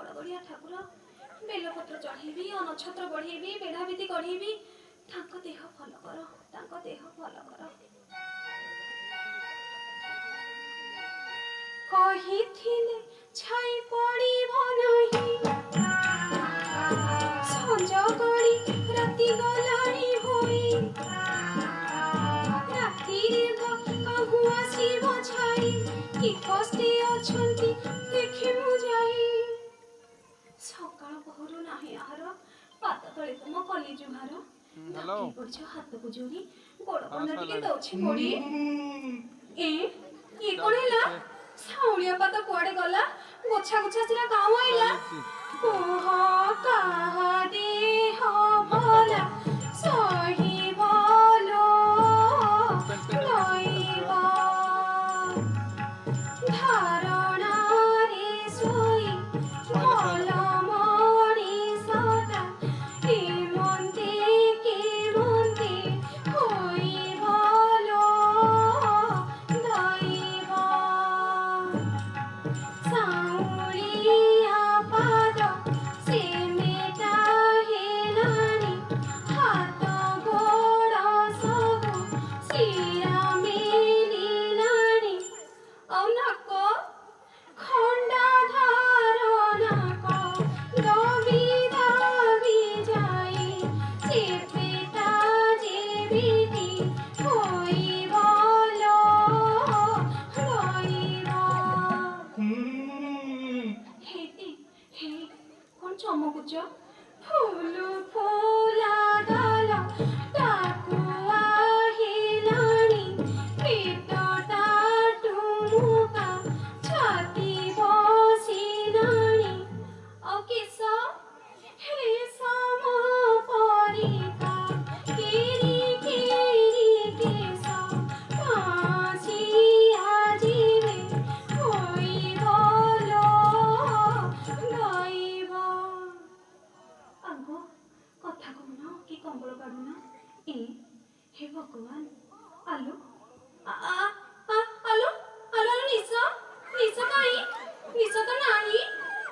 गड़गड़िया ठाकुर बेलपत्र चढ़ेबी अनछत्र बढ़ेबी बेढ़ाविधि गढ़ेबी तांको देह भल कर तांको देह भल कर कहिथिले छाई पड़िब नहीं संज गड़ी राति गलाणी होई रातिरे कहू आसीब छाई कि कष्टे अछंती देखि मु जाई सकाळ पहरु नाही आहार पात तळे तुम कली जुहार हेलो पछ हाथ को जोड़ी गोड़ बंद टिके दउछि मोड़ी ये कोन हैला साउलिया पात कुआडे गला गोछा गोछा सिरा गाँव आइला कोह काहा देह भला सही बोलो लइबा धारणा रे सोई भल मणिषटा के मन्ते होई भलो दैबा साउलिया पाद से मेटा हेलानी हाथ गोड़ सब सिरा मेलिलानी औ नाको खंडा धारनाक दबी दबी जाई चेपेटा जेबिटी होई भलो रइबा हेती हे कोन चमकुच फूल फूला डाल टाकुआ हेलानी पेटटा टुमुका छाती बसिलानी औ किस हे सम परिका केरी केस फाँसी आजिबे होई भलो दैबा आगो कथा कहून कि कंबल काढून हे भगवान आलो आलो आलो निस निस तो नाही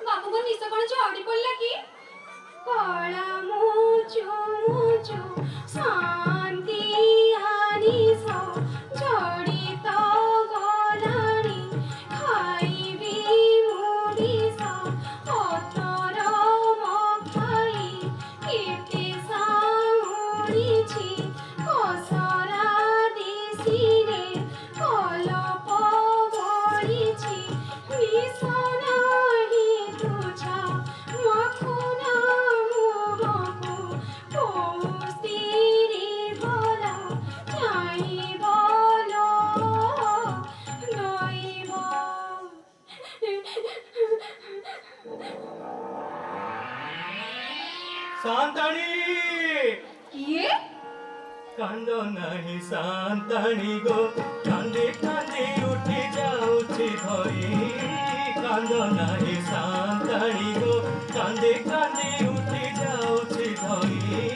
बाबू को निस कोन झड़ी पड़ला कि कळा मुचु शांति आनिस झड़ी तो गलानी खाइबी मुरिस अतर मखाई केते साउरिछि कसरा दिसिरे कलप बढिछि मिसना हि तुझा मखुना मुहको पोस्तिरी भला चाहि भलो दैबा शांताणी किए कांद नहीं शांताणी गो कांदे कांदे उठी जाऊछि धई कांद नहीं शांताणी गो कांदे कांदे उठी जाऊछि धई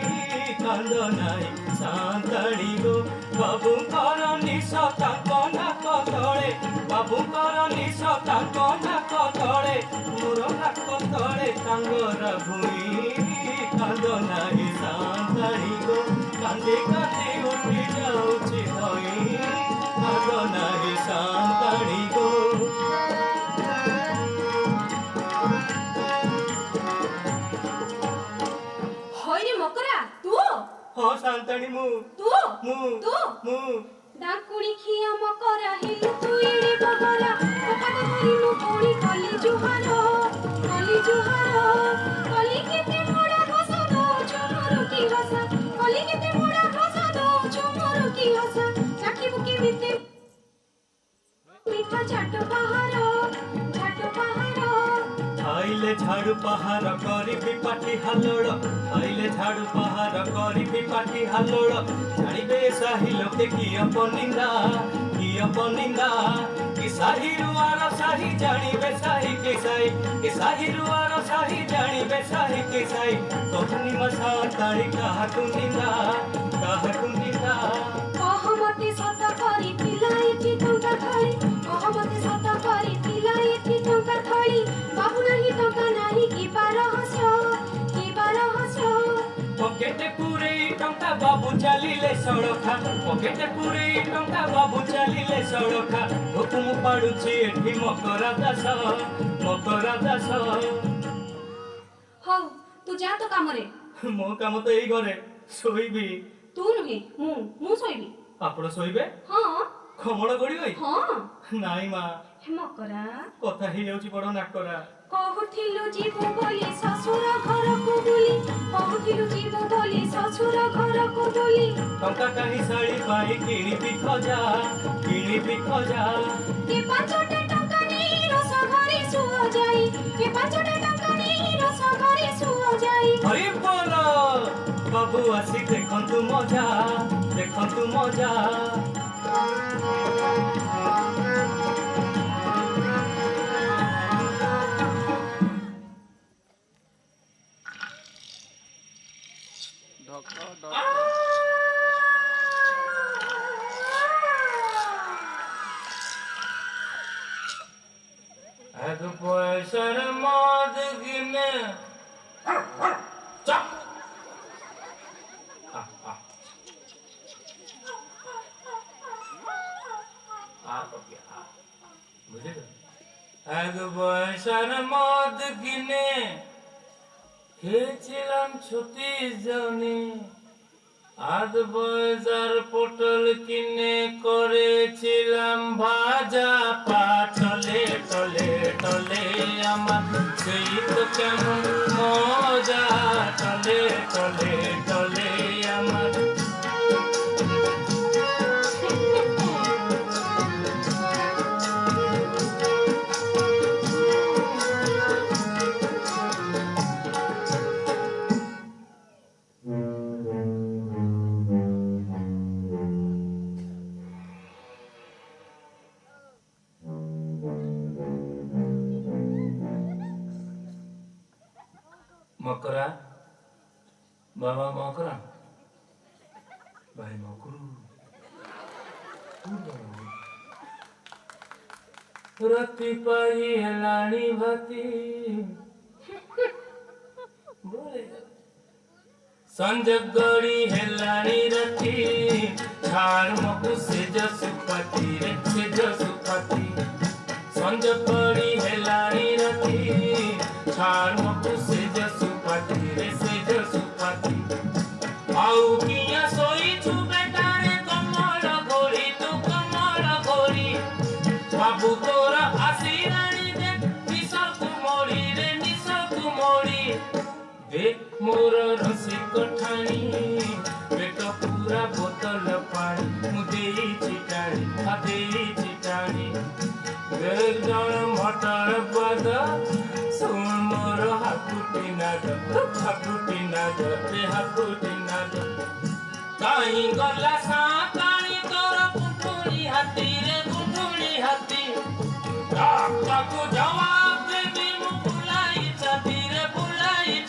कांद नहीं शांताणी गो बाबू कर निश तांक नाक तले बाबू कर निश तांक नाक तले मोर नाक तले टांगरा भूई कांद नहीं शांताणी गो कांदे कांदे उठी जाऊछि धई कांद नहीं शांताणी गो होय रे मकरा तू हाँ शांताणी मु तू मु तू मु डाकुणी खिया मकरा हेलु तू एड़े बगरा कथा करी मु कोणी कली जुहार कली केते मोड़ा घसा दो छोमरो की हसा कली केते मोड़ा घसा दो छोमरो की हसा चाकी बुके मिते मीठा चाटो पहाड़ आइले झाड़ू पहाड़ करी पाटी हालोड़ आइले झाड़ू पहाड़ करी पाटी हालोड़ जानिबे साही लोके की अपनिंदा कि साही रुआर साही जानिबे साही के साही रुआर साही जानिबे साही के साही कहनी मसा ताड़ी कहा कुंदिंदा कहमते सत करी पिलाई ती टंका थळी कहमते सत करी पिलाई ती टंका थळी बाबू नाही टंका नाही पकेटे पूरे टंका बाबू चलिले सड़खा पकेटे पूरे टंका बाबू चलिले सड़खा हुकुम पाड़ुछि एठी मकरा दास हौ तू जा तो काम रे मो काम तो एई घरे सोईबी तू नुहे मु सोइबी आपण सोईबे हाँ खमड़ गड़ी होई हाँ नाई मा मकरा कथा ही जाउछि बड़ नाकरा कहुथिलु जीवु बोली ससुर घर को बोली कहुथिलु जीवु बोली ससुर घर को बोली टंका काहि साड़ी पाई किणी भी खजा के पांचटा टंका नी रस घरे सुओ जाई के पांचटा टंका नी रस घरे सुओ जाई हरि बोल बाबू आसी देखंतु मजा एक पैसर मद गिने चप बुझे एक पैसर मद गिने খেয়েছিলাম ছুটি জানি আধ বাজার পটল কিনে করেছিলাম ভাজা পা টলে আমার সেই তো কেমন মজা টলে আমার मकरा बाबा मकरा भाई मकरू राति पाई हेलाणी भाती संज गड़ी हेलाणी राति छाड़ मकु सेज सुपाती संज गड़ी हेलाणी राति छाड़ मकु सेज सुपाती आउ किया सोई छु बेटा रे कमल घोड़ी बाबू तोरा आशीरानी दे निश कुमोड़ी देख मोर रसी कठाणी पेट पूरा बोतल पानी मुदे चिटाणी जन मटर पद सुन मोर हाकुटी नाद कहीं गला साताणी तोर गुंठुणी हाथी ताकू जवाब देवी मु बुलाई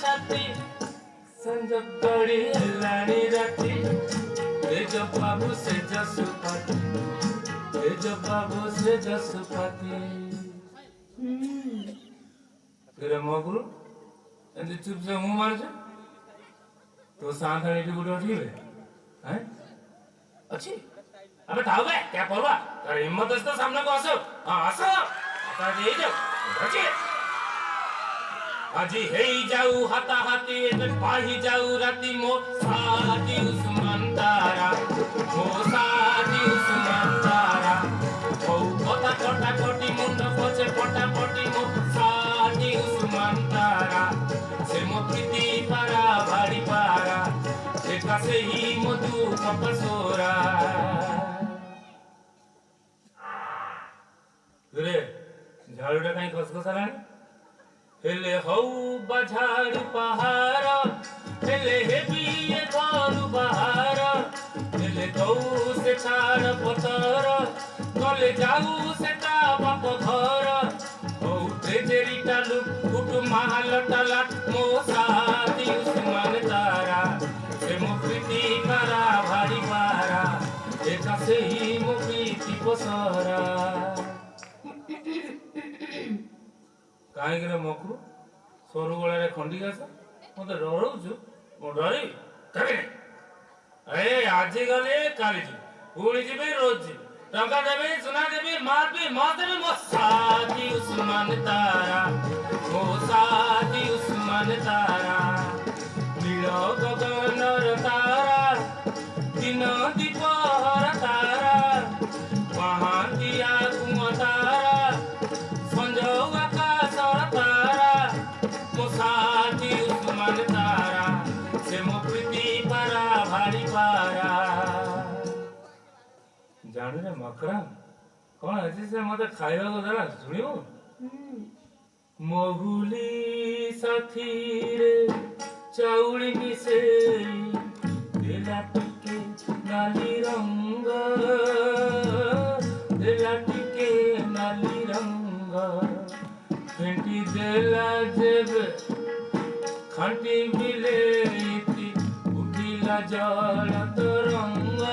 छाती संज गड़ी हेलाणी राती तेज बाबू से जसुपति तेरे मगुरु एंड चुप से मुंह मार जा तो सांथाणी भी गुड़ उठी हैं अच्छी अबे ताऊ बे क्या करवा तेरी हिम्मत है तो सामने को आसो आसो आता दे जाओ अच्छी আজি হেই যাও হাতা হাতি পাহি যাও রাতি মো সাদি উসমান তারা ও কথা কটা কটি মুন্ড পছে পটা পটি মো সাদি উসমান তারা সে মো প্রীতি পারা ভাড়ি পারা একা সেই মধু কপসোরা রে ঝাড়ুটা কাই খসখসালানি हेले हौ बझाड़ पहाड़ हेले हेबिए घर बहार हेले गौ से छाड़ पतर गले जाऊ से बाप घर हौ तेजेरी टालु कुट महाल टाला मो साथी उस्मान तारा से मो प्रीति पारा भारी पारा एका से ही मो प्रीति पसरा काहे रे मकरू ସରୁ ଗଳାରେ ଖଣ୍ଡି ଘାସ ମତେ ଡରଉଛୁ ମୁଁ ଡରିବି କାହିଁକି ଏ ଆଜିକାଲି କାଲି ଯିବି ପୁଣି ଯିବି ରୋଜ ଯିବି ଟଙ୍କା ଦେବି ସୁନା ଦେବି ମାର ଦେବି ମୋ ସାଥୀ ଉସ୍ମାନ ତାରା ମୋ ସାଥୀ ଉସ୍ମାନ ତାରା ନୀଳ ଗଗନର ତାରା ଦିନ ଦିପହର ତାରା ମହାନ୍ତିଆ କୁମ ତାରା ସଞ୍ଜ ଆକାଶର ତାରା ମୋ ସାଥୀ ଉସ୍ମାନ ତାରା ସେ ମୋ ପ୍ରୀତି ପାରା ଭାରି ପାରା ଜାଣିଲେ ମକରାମ କଣ ଅଛି ସେ ମତେ ଖାଇବାକୁ ଦେଲା ଶୁଣିବୁ ମହୁଲି ସାଥିରେ ଚାଉଳି ମିଶେଇ ଦେଲା ଟିକେ ନାଲି ରଙ୍ଗ ଦେଲା ଟିକେ ନାଲି ରଙ୍ଗ ଫେଣ୍ଟି ଦେଲା ଯେବେ ଖାଣ୍ଟି ବିଲେଇତି ଉଠିଲା ଜଳ ତରଙ୍ଗ